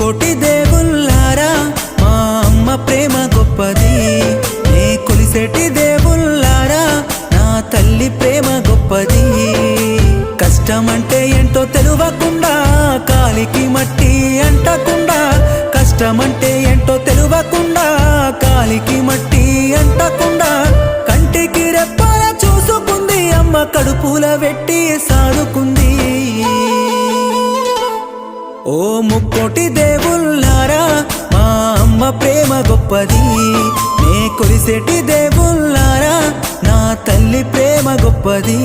ముక్కోటి దేవుళ్ళారా మా అమ్మ ప్రేమ గొప్పది, నే కొలిసేటి దేవుళ్ళారా నా తల్లి ప్రేమ గొప్పది. కష్టమంటే ఏంటో తెలువకుండా కాలికి మట్టి అంటకుండా, కష్టమంటే ఏంటో తెలువకుండా కాలికి మట్టి అంటకుండా, కంటికి రెప్పల చూసుకుంది అమ్మ కడుపుల వెట్టి సాదుకుంది. ఓ ముక్కోటి దేవుళ్ళారా మా అమ్మ ప్రేమ గొప్పది, నే కొలిసేటి దేవుళ్ళారా నా తల్లి ప్రేమ గొప్పది.